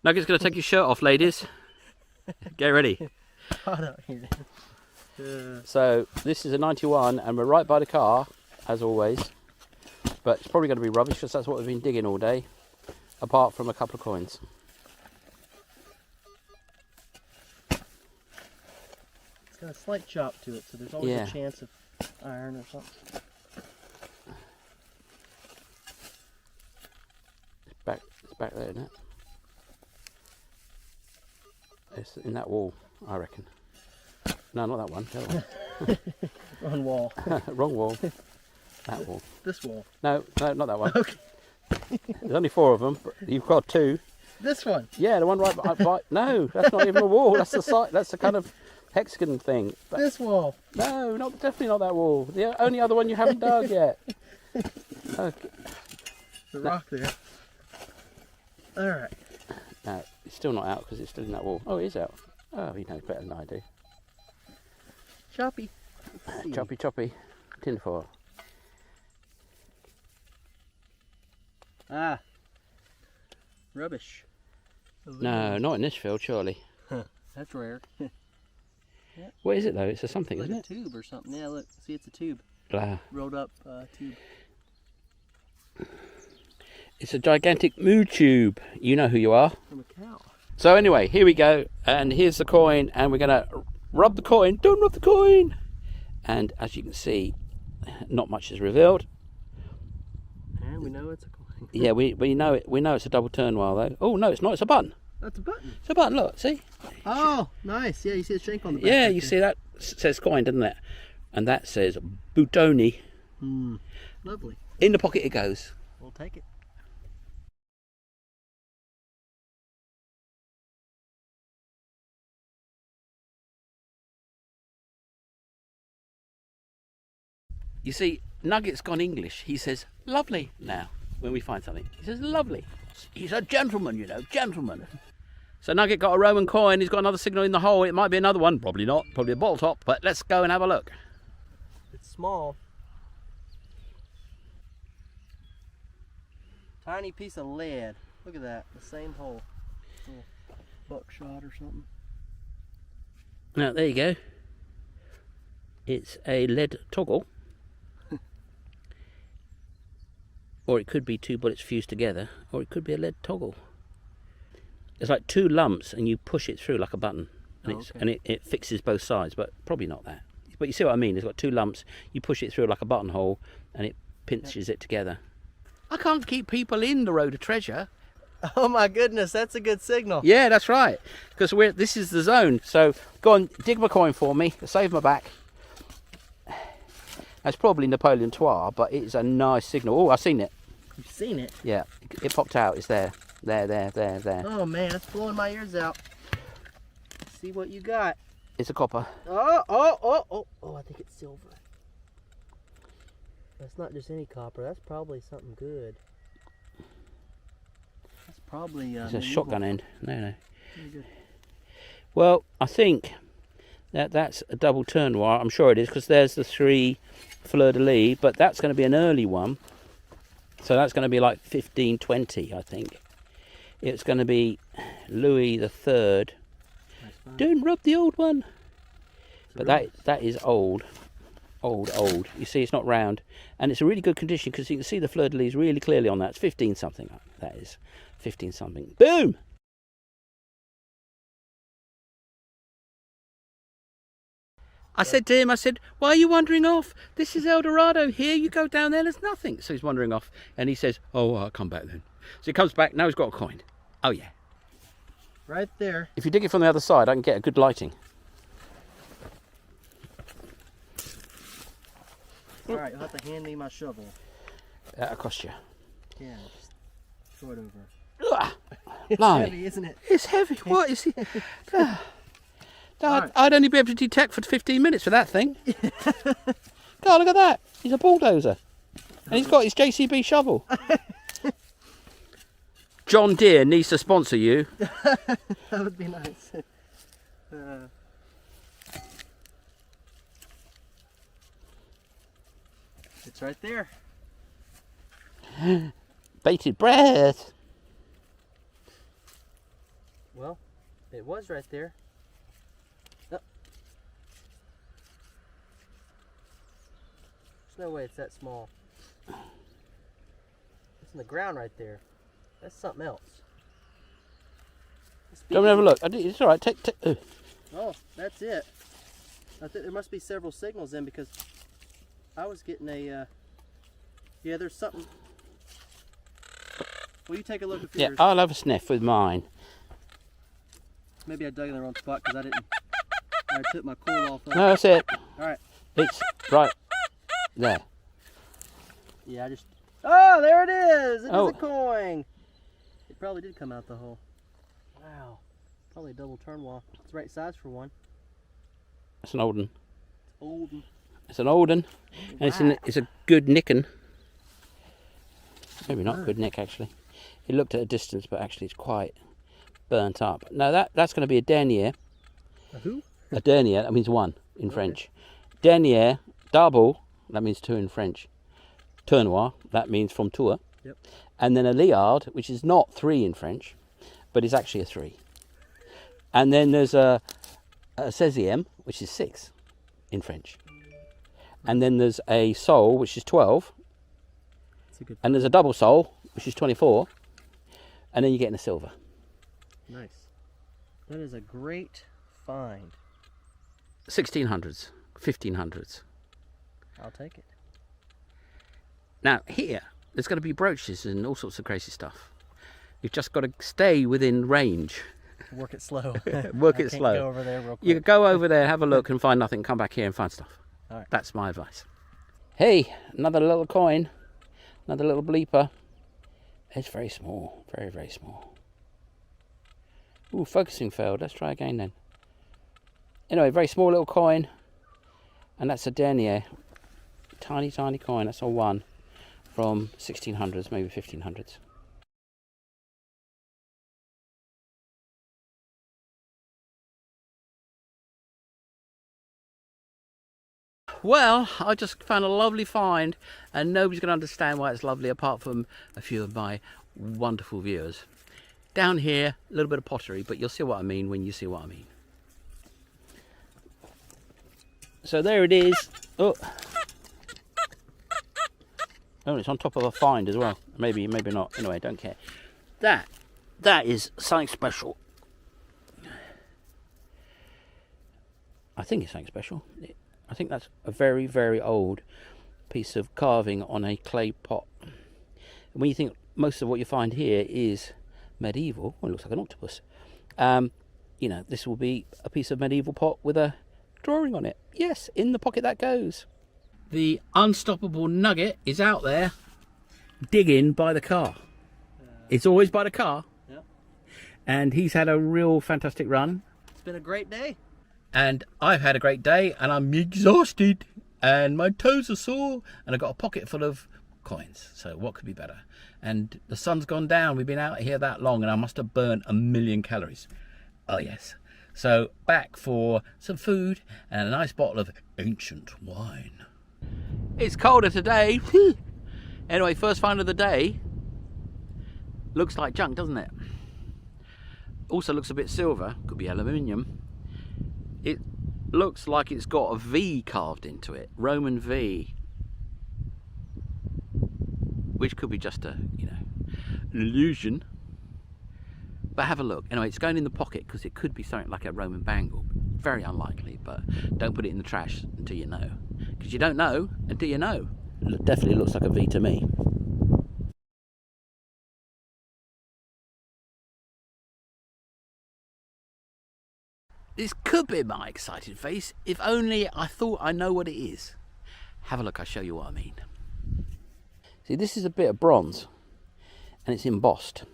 Speaker 1: Nugget's going to take your shirt off, ladies. Get ready.
Speaker 2: Hot out here.
Speaker 1: So this is a 91 and we're right by the car, as always. But it's probably going to be rubbish because that's what we've been digging all day. Apart from a couple of coins.
Speaker 2: It's got a slight chop to it, so there's always a chance of iron or something.
Speaker 1: It's back there, isn't it? It's in that wall, I reckon. No, not that one. The other one.
Speaker 2: Wrong wall.
Speaker 1: Wrong wall. That wall.
Speaker 2: This wall.
Speaker 1: No, not that one.
Speaker 2: Okay.
Speaker 1: There's only 4 of them, but you've got 2.
Speaker 2: This one.
Speaker 1: Yeah, the one right by. No, that's not even a wall. That's the site. That's the kind of hexagon thing. But
Speaker 2: this wall.
Speaker 1: no, definitely not that wall. The only other one you haven't dug yet. Okay.
Speaker 2: The rock there. All right.
Speaker 1: No, it's still not out because it's still in that wall. Oh, it is out. Oh, he knows better than I do.
Speaker 2: Choppy.
Speaker 1: Choppy. Tinfoil.
Speaker 2: Ah. Rubbish.
Speaker 1: No, not in this field, surely.
Speaker 2: That's rare.
Speaker 1: What is it though? It's a something,
Speaker 2: like
Speaker 1: isn't
Speaker 2: a tube or something. Yeah, look. See, it's a tube.
Speaker 1: it?
Speaker 2: Rolled up tube.
Speaker 1: It's a gigantic moo tube. You know who you are.
Speaker 2: From a cow.
Speaker 1: So anyway, here we go. And here's the coin. And we're going to rub the coin. Don't rub the coin. And as you can see, not much is revealed.
Speaker 2: And we know it's a coin.
Speaker 1: Yeah, we know it. We know it's a double turn wheel though. Oh no, it's not. It's a button.
Speaker 2: That's a button.
Speaker 1: It's a button. Look, see?
Speaker 2: Oh, nice. Yeah, you see the shank on the back.
Speaker 1: Yeah, you see that says coin, doesn't it? And that says Boutoni.
Speaker 2: Lovely.
Speaker 1: In the pocket it goes.
Speaker 2: We'll take it.
Speaker 1: You see, Nugget's gone English. He says lovely now when we find something. He says lovely. He's a gentleman, you know, gentleman. So Nugget got a Roman coin. He's got another signal in the hole. It might be another one. Probably not. Probably a bottle top. But let's go and have a look.
Speaker 2: It's small. Tiny piece of lead. Look at that. The same hole. Little buckshot or something.
Speaker 1: Now, there you go. It's a lead toggle. Or it could be 2 bullets fused together. Or it could be a lead toggle. It's like 2 lumps and you push it through like a button. And, it fixes both sides, but probably not that. But you see what I mean? It's got 2 lumps. You push it through like a buttonhole and it pinches it together. I can't keep people in the road of treasure.
Speaker 2: Oh my goodness, that's a good signal.
Speaker 1: Yeah, that's right. Because this is the zone. So go on, dig my coin for me. Save my back. That's probably Napoleon Trois, but it's a nice signal. Oh, I've seen it.
Speaker 2: You've seen it?
Speaker 1: Yeah, it popped out. It's there. There.
Speaker 2: Oh man, that's blowing my ears out. Let's see what you got.
Speaker 1: It's a copper.
Speaker 2: Oh, I think it's silver. That's not just any copper. That's probably something good. That's probably
Speaker 1: It's a shotgun end. No.
Speaker 2: Good.
Speaker 1: Well, I think that's a double turn wire. I'm sure it is because there's the 3 fleur-de-lis, but that's going to be an early one. So that's going to be like 1520, I think. It's going to be Louis III. Don't rub the old one. But that is old. Old. You see, it's not round. And it's a really good condition because you can see the fleur-de-lis really clearly on that. It's 15 something. That is 15 something. Boom! I said to him, why are you wandering off? This is El Dorado. Here you go down there, there's nothing. So he's wandering off and he says, oh, I'll come back then. So he comes back, now he's got a coin. Oh yeah.
Speaker 2: Right there.
Speaker 1: If you dig it from the other side, I can get a good lighting.
Speaker 2: Alright, you'll have to hand me my shovel.
Speaker 1: That'll cost you.
Speaker 2: Yeah, just throw it over. It's
Speaker 1: Blimey.
Speaker 2: heavy, isn't it?
Speaker 1: It's heavy. What is it? I'd only be able to detect for 15 minutes for that thing. God, look at that. He's a bulldozer. And he's got his JCB shovel. John Deere needs to sponsor you.
Speaker 2: That would be nice. It's right there.
Speaker 1: Bated breath.
Speaker 2: Well, it was right there. Oh. There's no way it's that small. It's in the ground right there. That's something else.
Speaker 1: Come and have a look. It's all right. Take.
Speaker 2: Oh, that's it. I think there must be several signals in because I was getting a. Yeah, there's something. Will you take a look at yours?
Speaker 1: Yeah, I'll have a sniff with mine.
Speaker 2: Maybe I dug in the wrong spot because I didn't. I took my cool off.
Speaker 1: No, that's it.
Speaker 2: All right.
Speaker 1: It's right there.
Speaker 2: Yeah, I just. Oh, there it is! It is
Speaker 1: Oh.
Speaker 2: a coin! It probably did come out the hole. Wow. Probably a double turn wall. It's the right size for one.
Speaker 1: It's an old one.
Speaker 2: It's old.
Speaker 1: It's an old one. And it's a good nickin'. Maybe not good nick, actually. It looked at a distance, but actually it's quite burnt up. No, that's going to be a denier.
Speaker 2: A who?
Speaker 1: A denier, that means one in French. Denier, double, that means two in French. Tournois, that means from tour.
Speaker 2: Yep.
Speaker 1: And then a liard, which is not three in French, but is actually a three. And then there's a seizième, which is six in French. And then there's a sol, which is 12.
Speaker 2: That's a good.
Speaker 1: And there's a double sol, which is 24. And then you get in a silver.
Speaker 2: Nice. That is a great find.
Speaker 1: 1600s, 1500s.
Speaker 2: I'll take it.
Speaker 1: Now here, there's going to be brooches and all sorts of crazy stuff. You've just got to stay within range.
Speaker 2: Work it slow.
Speaker 1: Work
Speaker 2: I
Speaker 1: it
Speaker 2: can't
Speaker 1: slow.
Speaker 2: Go over there real quick.
Speaker 1: You go over there, have a look and find nothing, come back here and find stuff.
Speaker 2: All right.
Speaker 1: That's my advice. Hey, another little coin, another little bleeper. It's very small, very, very small. Ooh, focusing failed. Let's try again then. Anyway, very small little coin. And that's a denier. Tiny, tiny coin. That's a one from 1600s, maybe 1500s. Well, I just found a lovely find, and nobody's going to understand why it's lovely apart from a few of my wonderful viewers. Down here, a little bit of pottery, but you'll see what I mean when you see what I mean. So there it is. Oh, it's on top of a find as well. Maybe, maybe not. Anyway, don't care. That is something special. I think it's something special. I think that's a very, very old piece of carving on a clay pot. And when you think most of what you find here is medieval, well, it looks like an octopus. You know, this will be a piece of medieval pot with a drawing on it. Yes, in the pocket that goes. The unstoppable Nugget is out there digging by the car. It's always by the car.
Speaker 2: Yep.
Speaker 1: And he's had a real fantastic run.
Speaker 2: It's been a great day.
Speaker 1: And I've had a great day and I'm exhausted and my toes are sore and I've got a pocket full of coins. So what could be better? And the sun's gone down. We've been out here that long and I must have burnt 1,000,000 calories. Oh yes. So back for some food and a nice bottle of ancient wine. It's colder today. Anyway, first find of the day. Looks like junk, doesn't it? Also looks a bit silver. Could be aluminium. It looks like it's got a V carved into it, Roman V, which could be just a, you know, an illusion. But have a look. Anyway, it's going in the pocket because it could be something like a Roman bangle. Very unlikely, but don't put it in the trash until you know, because you don't know until you know. It definitely looks like a V to me. This could be my excited face, if only I thought I know what it is. Have a look, I'll show you what I mean. See, this is a bit of bronze, and it's embossed.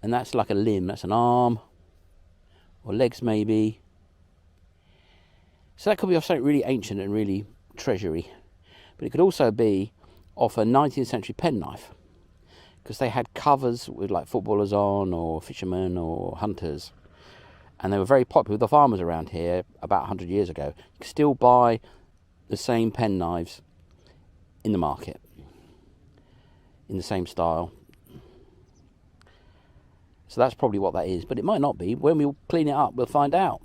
Speaker 1: And that's like a limb. That's an arm. Or legs, maybe. So that could be off something really ancient and really treasury. But it could also be off a 19th century penknife. Because they had covers with like footballers on, or fishermen, or hunters. And they were very popular with the farmers around here about 100 years ago. You could still buy the same penknives in the market. In the same style. So that's probably what that is. But it might not be. When we clean it up, we'll find out.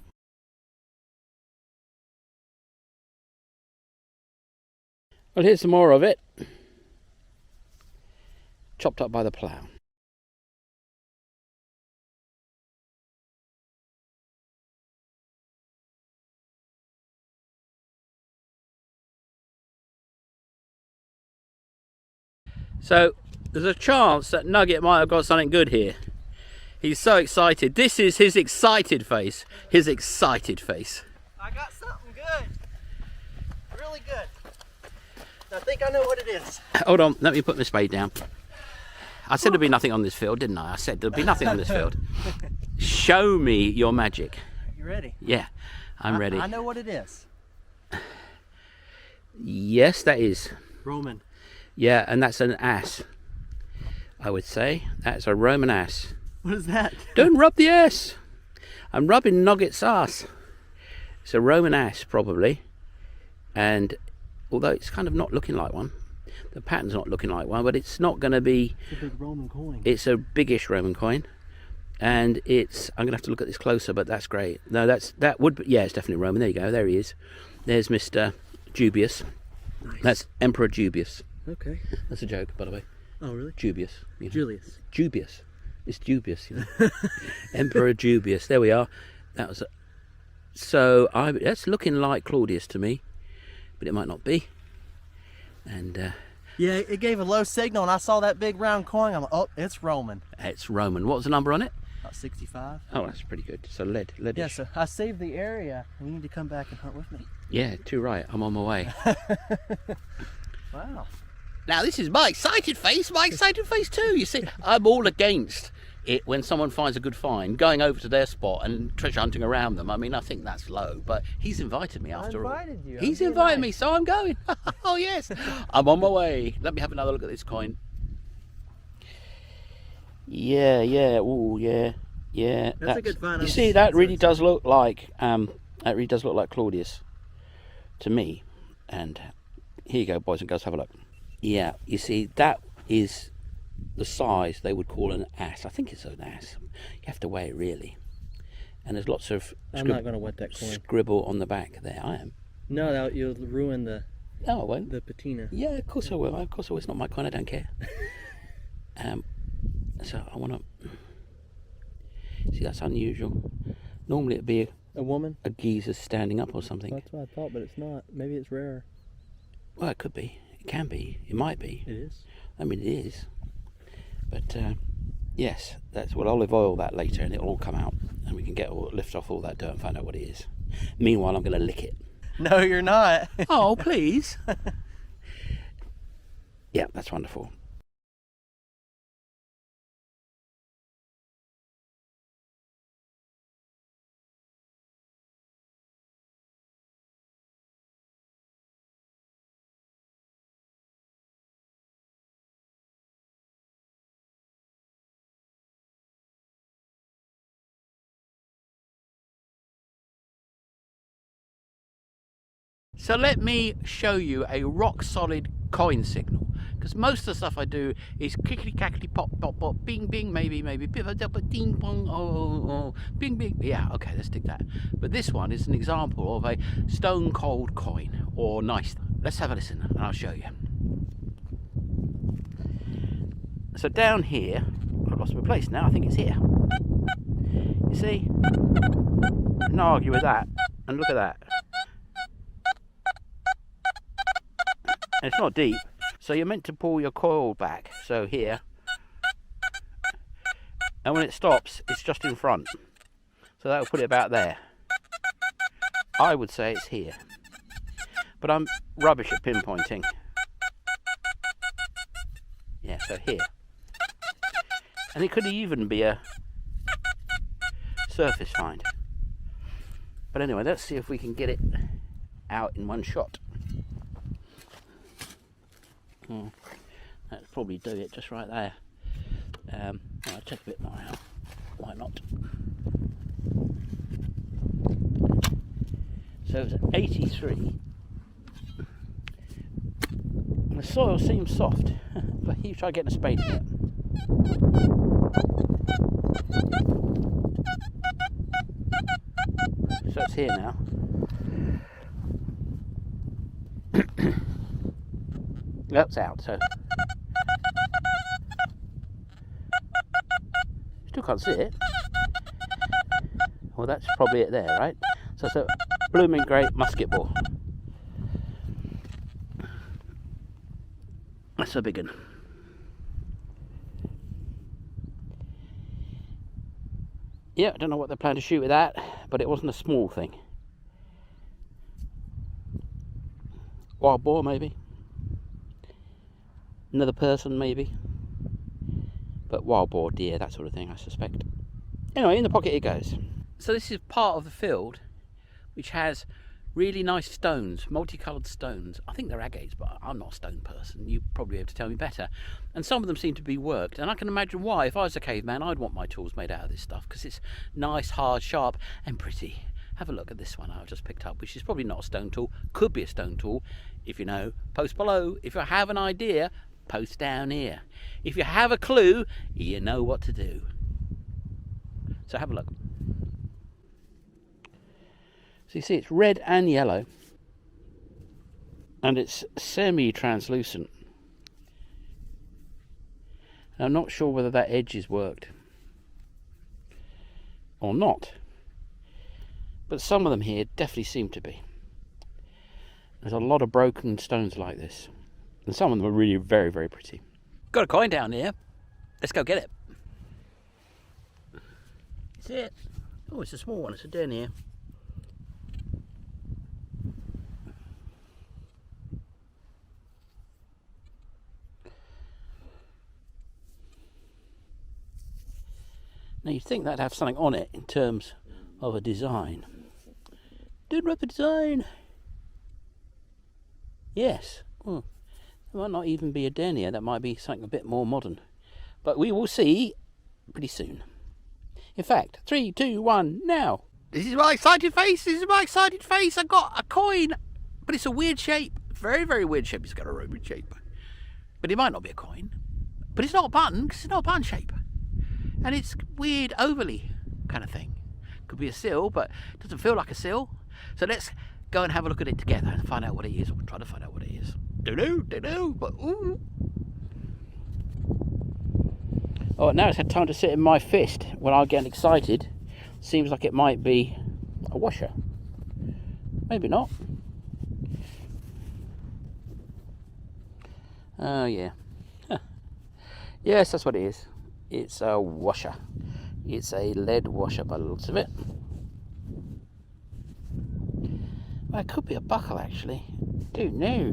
Speaker 1: Well, here's some more of it. Chopped up by the plough. So there's a chance that Nugget might have got something good here. He's so excited. This is his excited face. His excited face.
Speaker 2: I got something good. Really good. I think I know what it is.
Speaker 1: Hold on, let me put my spade down. I said there'd be nothing on this field, didn't I? I said there'd be nothing on this field. Show me your magic.
Speaker 2: You ready?
Speaker 1: Yeah, I'm ready.
Speaker 2: I know what it is.
Speaker 1: Yes, that is.
Speaker 2: Roman.
Speaker 1: Yeah, and that's an ass, I would say. That's a Roman ass.
Speaker 2: What is that?
Speaker 1: Don't rub the ass. I'm rubbing Nugget's ass. It's a Roman ass, probably. And although it's kind of not looking like one, the pattern's not looking like one, but it's not going to be...
Speaker 2: It's a big Roman coin.
Speaker 1: It's a biggish Roman coin. And it's... I'm going to have to look at this closer, but that's great. No, that would be... Yeah, it's definitely Roman. There you go. There he is. There's Mr. Dubious.
Speaker 2: Nice.
Speaker 1: That's Emperor Dubious.
Speaker 2: Okay.
Speaker 1: That's a joke, by the way.
Speaker 2: Oh, really?
Speaker 1: Dubious. You know.
Speaker 2: Julius.
Speaker 1: Dubious. It's dubious, you know. Emperor Dubious. There we are. That was... So, that's looking like Claudius to me. But it might not be. And...
Speaker 2: Yeah, it gave a low signal, and I saw that big round coin. I'm like, oh, it's Roman.
Speaker 1: It's Roman. What was the number on it?
Speaker 2: About 65.
Speaker 1: Oh, that's pretty good. So leadish.
Speaker 2: Yeah, so I saved the area, and you need to come back and hunt with me.
Speaker 1: Yeah, too right. I'm on my way.
Speaker 2: Wow.
Speaker 1: Now, this is my excited face too. You see, I'm all against it when someone finds a good find, going over to their spot and treasure hunting around them. I mean, I think that's low, but he's invited me after all.
Speaker 2: I invited you.
Speaker 1: He's invited me, so I'm going. Oh, yes. I'm on my way. Let me have another look at this coin. Yeah. Oh, yeah.
Speaker 2: That's a good find.
Speaker 1: You see, that really does look like Claudius to me. And here you go, boys and girls, have a look. Yeah, you see, that is the size they would call an ass. I think it's an ass. You have to weigh it really. And there's lots of
Speaker 2: I'm not going to wet that coin.
Speaker 1: Scribble on the back there. I am.
Speaker 2: No, you'll ruin the...
Speaker 1: No, I won't.
Speaker 2: The patina.
Speaker 1: Yeah, of course I will. Of course I will. It's not my coin. I don't care. So I want to... See, that's unusual. Normally it'd be
Speaker 2: a woman?
Speaker 1: A geezer standing up or something.
Speaker 2: That's what I thought, but it's not. Maybe it's rarer.
Speaker 1: Well, it could be. It can be. It might be.
Speaker 2: It is.
Speaker 1: I mean, it is. But yes, we'll olive oil that later, and it'll all come out, and we can lift off all that dirt and find out what it is. Meanwhile, I'm going to lick it.
Speaker 2: No, you're not.
Speaker 1: Oh, please. Yeah, that's wonderful. So let me show you a rock solid coin signal, because most of the stuff I do is kickity cackety pop pop pop, bing bing, maybe ding bong, oh bing bing. Yeah, okay, let's stick that. But this one is an example of a stone cold coin, or nice. Let's have a listen and I'll show you. So down here, I've lost my place now, I think it's here. You see? No argue with that. And look at that. And it's not deep, so you're meant to pull your coil back, so here, and when it stops, it's just in front, so that will put it about there. I would say it's here, but I'm rubbish at pinpointing. Yeah, so here, And it could even be a surface find. But anyway, let's see if we can get it out in one shot. That'll probably do it just right there. I'll check a bit more out. Why not? So it's 83. The soil seems soft, but you try getting a spade in it. So it's here now. That's out, so still can't see it. Well, that's probably it there, right? So it's a blooming great musket ball. That's a big one. Yeah, I don't know what they plan to shoot with that, but it wasn't a small thing. Wild boar, maybe. Another person, maybe. But wild boar, deer, that sort of thing, I suspect. Anyway, in the pocket it goes. So this is part of the field which has really nice stones, multicoloured stones. I think they're agates, but I'm not a stone person. You probably have to tell me better. And some of them seem to be worked, and I can imagine why. If I was a caveman, I'd want my tools made out of this stuff, because it's nice, hard, sharp, and pretty. Have a look at this one I've just picked up, which is probably not a stone tool, could be a stone tool. If you know, post below. If you have an idea, post down here. If you have a clue, you know what to do. So have a look. So you see it's red and yellow, and it's semi-translucent. I'm not sure whether that edge is worked or not, but some of them here definitely seem to be. There's a lot of broken stones like this, and some of them are really very, very pretty. Got a coin down here. Let's go get it. That's it. Oh, it's a small one. It's a denier. Now you'd think that'd have something on it in terms of a design. Didn't write the design. Yes. Well, it might not even be a denier. That might be something a bit more modern. But we will see pretty soon. In fact, 3, 2, 1, now. This is my excited face. This is my excited face. I got a coin, but it's a weird shape. Very, very weird shape. It's got a Roman shape. But it might not be a coin. But it's not a button, because it's not a button shape. And it's weird, overly kind of thing. Could be a seal, but it doesn't feel like a seal. So let's go and have a look at it together and find out what it is, or try to find out what it is. Don't know, but ooh. Oh, now it's had time to sit in my fist. When I get excited, seems like it might be a washer. Maybe not. Oh yeah. Yes, that's what it is. It's a washer. It's a lead washer by the looks of it. Well, it could be a buckle actually. Don't know.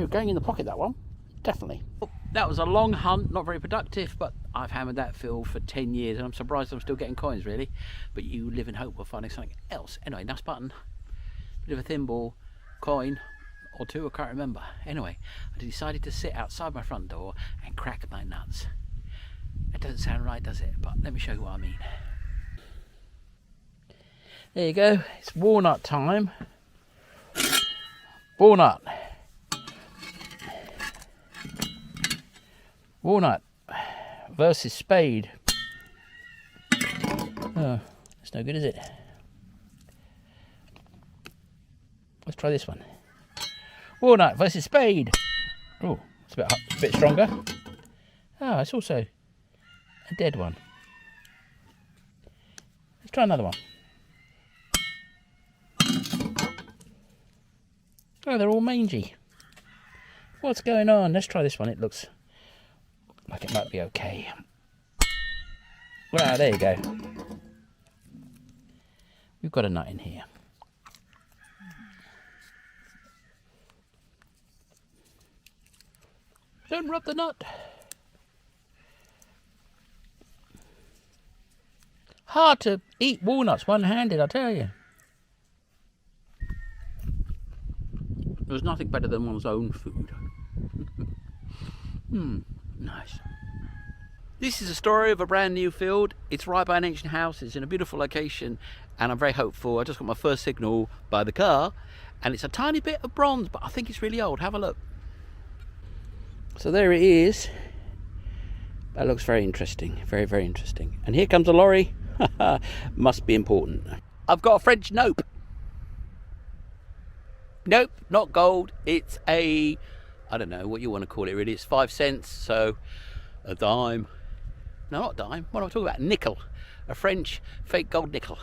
Speaker 1: Going in the pocket, that one. Definitely. That was a long hunt, not very productive, but I've hammered that field for 10 years and I'm surprised I'm still getting coins really. But you live in hope of finding something else. Anyway, nice button. Bit of a thimble, coin or two, I can't remember. Anyway, I decided to sit outside my front door and crack my nuts. That doesn't sound right, does it? But let me show you what I mean. There you go. It's walnut time. Walnut. Walnut versus spade. Oh, that's no good, is it? Let's try this one. Walnut versus spade. Oh, it's a bit stronger. Oh, it's also a dead one. Let's try another one. Oh, they're all mangy. What's going on? Let's try this one. It looks like it might be okay. Well, there you go. We've got a nut in here. Don't rub the nut. Hard to eat walnuts one-handed, I tell you. There's nothing better than one's own food. Nice. This is a story of a brand new field. It's right by an ancient house. It's in a beautiful location, and I'm very hopeful. I just got my first signal by the car, and it's a tiny bit of bronze, but I think it's really old. Have a look. So there it is. That looks very interesting. Very, very interesting. And here comes a lorry. Must be important. I've got a French nope. Nope, not gold. It's a, I don't know what you want to call it really. It's 5 cents, so a dime. No, not dime. What am I talking about? Nickel. A French fake gold nickel.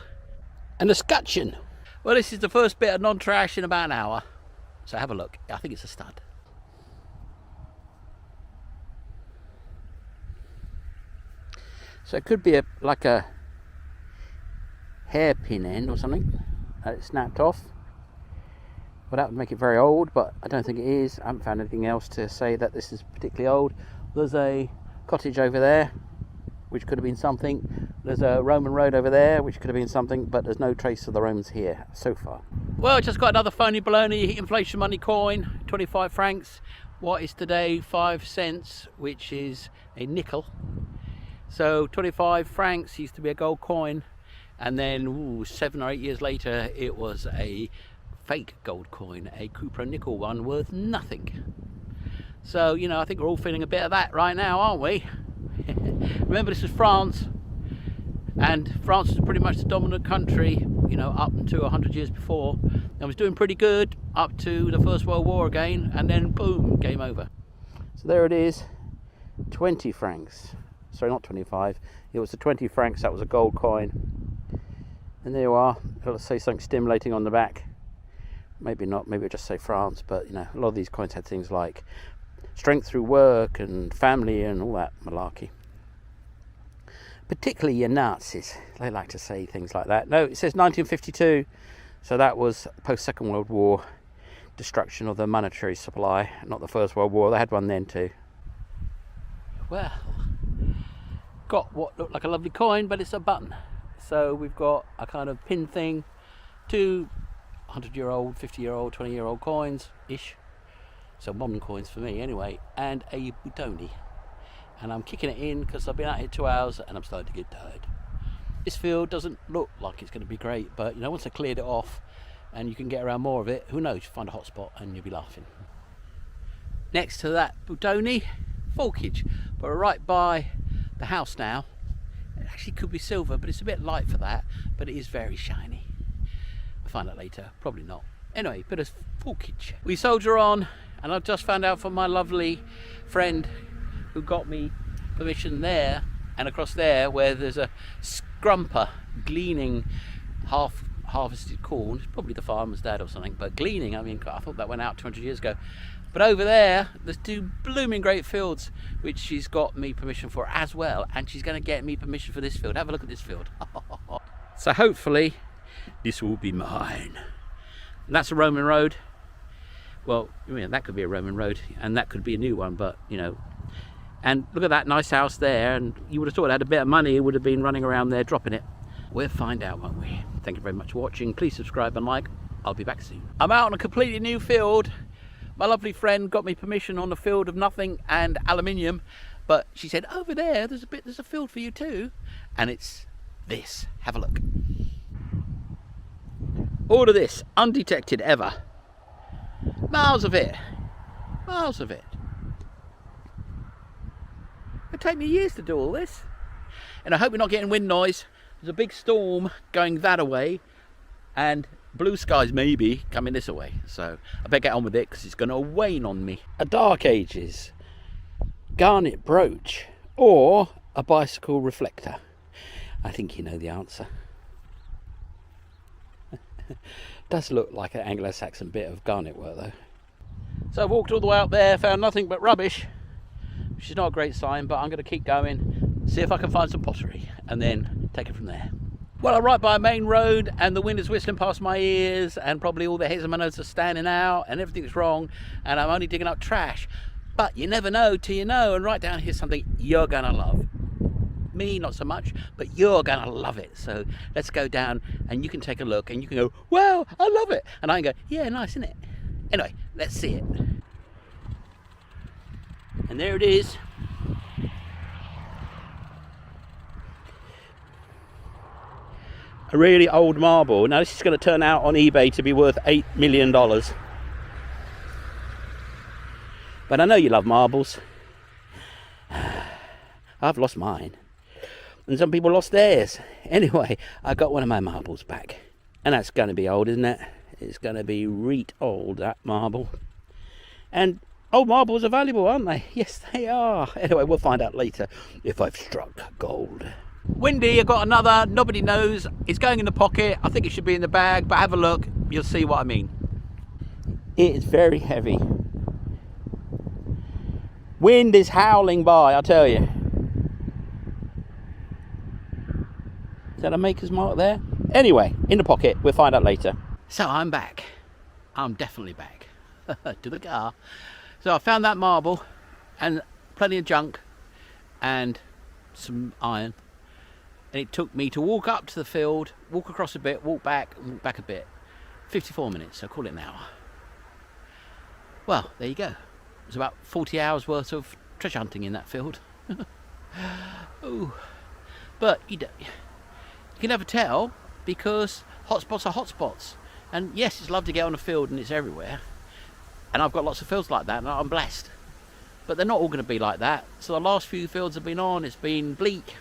Speaker 1: An escutcheon. Well, this is the first bit of non-trash in about an hour. So have a look. I think it's a stud. So it could be like a hairpin end or something that it snapped off. Well, that would make it very old, but I don't think it is. I haven't found anything else to say that this is particularly old. There's a cottage over there, which could have been something. There's a Roman road over there, which could have been something, but there's no trace of the Romans here so far. Well, just got another phony baloney inflation money coin, 25 francs. What is today 5 cents, which is a nickel. So 25 francs used to be a gold coin, and then 7 or 8 years later, it was a fake gold coin, a cupro nickel one worth nothing. So, you know, I think we're all feeling a bit of that right now, aren't we? Remember, this is France, and France was pretty much the dominant country, you know, up until 100 years before, and was doing pretty good up to the First World War again, and then boom, game over. So there it is, 20 francs. Sorry, not 25. It was the 20 francs, that was a gold coin. And there you are. It'll say something stimulating on the back. Maybe not, maybe it'll just say France, but you know, a lot of these coins had things like strength through work and family and all that malarkey. Particularly your Nazis, they like to say things like that. No, it says 1952, so that was post-Second World War, destruction of the monetary supply, not the First World War. They had one then too. Well, got what looked like a lovely coin, but it's a button. So we've got a kind of pin thing, 2 100-year-old, 50-year-old, 20-year-old coins ish, so modern coins for me anyway, and a buttoni. And I'm kicking it in because I've been out here 2 hours and I'm starting to get tired. This field doesn't look like it's going to be great, but you know, once I cleared it off and you can get around more of it, who knows, you find a hot spot and you'll be laughing. Next to that buttoni, forkage, but we're right by the house now. It actually could be silver, but it's a bit light for that, but it is very shiny. We'll find out later, probably not. Anyway, bit of forkage. We soldier on, and I've just found out from my lovely friend who got me permission there and across there, where there's a scrumper gleaning half harvested corn. It's probably the farmer's dad or something, but gleaning, I mean, I thought that went out 200 years ago. But over there, there's 2 blooming great fields, which she's got me permission for as well, and she's going to get me permission for this field. Have a look at this field. So hopefully, this will be mine. And that's a Roman road. Well, I mean, that could be a Roman road, and that could be a new one, but, you know. And look at that nice house there, and you would have thought it had a bit of money, it would have been running around there dropping it. We'll find out, won't we? Thank you very much for watching. Please subscribe and like. I'll be back soon. I'm out on a completely new field. My lovely friend got me permission on a field of nothing and aluminium, but she said, over there, there's a field for you too. And it's this. Have a look. All of this, undetected ever. Miles of it. Miles of it. It'll take me years to do all this. And I hope we're not getting wind noise. There's a big storm going that away, and blue skies maybe coming this way. So I better get on with it because it's going to wane on me. A Dark Ages garnet brooch or a bicycle reflector? I think you know the answer. Does look like an Anglo-Saxon bit of garnet work though. So I've walked all the way up there, found nothing but rubbish, which is not a great sign, but I'm going to keep going, see if I can find some pottery, and then take it from there. Well, I'm right by a main road, and the wind is whistling past my ears, and probably all the hazelnuts are standing out, and everything's wrong, and I'm only digging up trash. But you never know till you know, and right down here's something you're going to love. Me, not so much, but you're gonna love it. So let's go down and you can take a look and you can go, wow, I love it. And I can go, yeah, nice, isn't it? Anyway, let's see it. And there it is. A really old marble. Now this is going to turn out on eBay to be worth $8 million. But I know you love marbles. I've lost mine. And some people lost theirs. Anyway, I got one of my marbles back. And that's going to be old, isn't it? It's going to be reet old, that marble. And old marbles are valuable, aren't they? Yes, they are. Anyway, we'll find out later if I've struck gold. Windy, I've got another, nobody knows. It's going in the pocket. I think it should be in the bag, but have a look. You'll see what I mean. It is very heavy. Wind is howling by, I tell you. Is that a maker's mark there? Anyway, in the pocket. We'll find out later. So I'm back. I'm definitely back to the car. So I found that marble and plenty of junk and some iron. And it took me to walk up to the field, walk across a bit, walk back, and walk back a bit. 54 minutes, so call it an hour. Well, there you go. There's about 40 hours worth of treasure hunting in that field. Ooh. But you can never tell because hotspots are hotspots. And yes, it's lovely to get on a field and it's everywhere. And I've got lots of fields like that and I'm blessed. But they're not all going to be like that. So the last few fields I've been on, it's been bleak.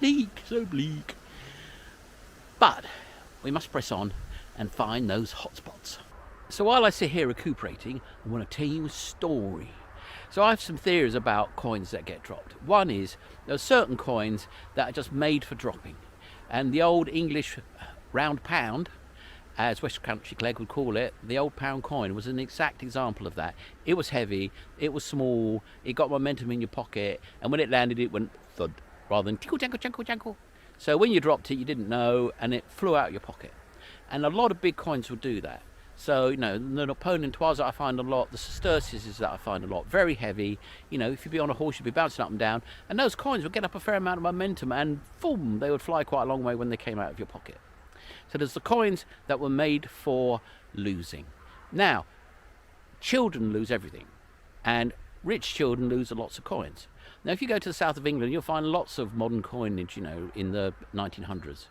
Speaker 1: Bleak, so bleak. But we must press on and find those hotspots. So while I sit here recuperating, I want to tell you a story. So I have some theories about coins that get dropped. One is there are certain coins that are just made for dropping. And the old English round pound, as West Country Clegg would call it, the old pound coin was an exact example of that. It was heavy, it was small, it got momentum in your pocket, and when it landed it went thud, rather than tinkle, jankle, jankle, jankle. So when you dropped it you didn't know, and it flew out your pocket. And a lot of big coins will do that. So, you know, the Napoleon Toises that I find a lot, the sesterces that I find a lot, very heavy. You know, if you'd be on a horse, you'd be bouncing up and down. And those coins would get up a fair amount of momentum and boom, they would fly quite a long way when they came out of your pocket. So there's the coins that were made for losing. Now, children lose everything. And rich children lose lots of coins. Now, if you go to the south of England, you'll find lots of modern coinage, you know, in the 1900s.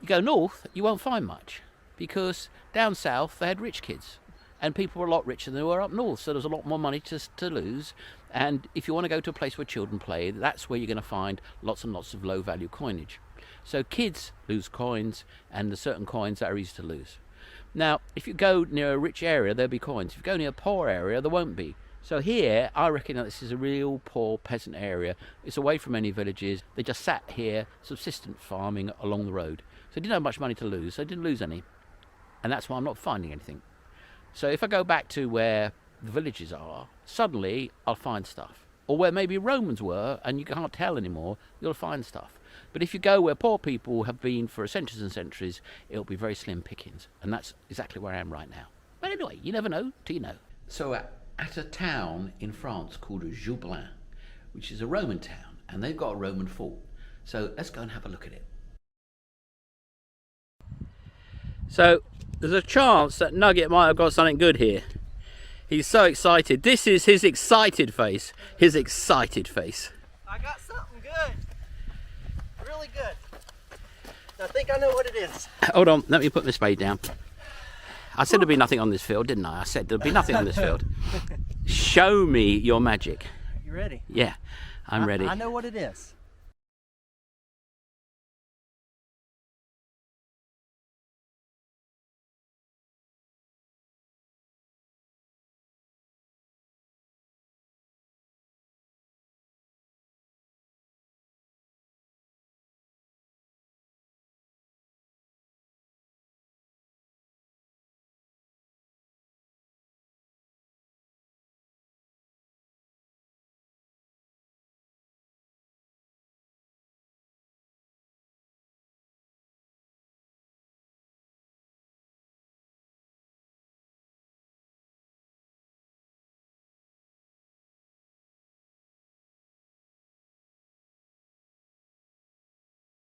Speaker 1: You go north, you won't find much. Because down south they had rich kids and people were a lot richer than they were up north, so there's a lot more money to lose. And if you want to go to a place where children play, that's where you're going to find lots and lots of low value coinage. So kids lose coins, and there's certain coins that are easy to lose. Now if you go near a rich area there'll be coins. If you go near a poor area there won't be. So here I reckon that this is a real poor peasant area. It's away from any villages. They just sat here subsistent farming along the road, so they didn't have much money to lose, so they didn't lose any. And that's why I'm not finding anything. So if I go back to where the villages are, suddenly I'll find stuff. Or where maybe Romans were and you can't tell anymore, you'll find stuff. But if you go where poor people have been for centuries and centuries, it'll be very slim pickings. And that's exactly where I am right now. But anyway, you never know till you know. So at a town in France called Joublin, which is a Roman town, and they've got a Roman fort. So let's go and have a look at it. So there's a chance that Nugget might have got something good here. He's so excited. This is his excited face. His excited face.
Speaker 2: I got something good. Really good. I think I know what it is.
Speaker 1: Hold on, let me put my spade down. I said there'd be nothing on this field, didn't I? I said there'd be nothing on this field. Show me your magic.
Speaker 2: You ready?
Speaker 1: Yeah, I'm ready.
Speaker 2: I know what it is.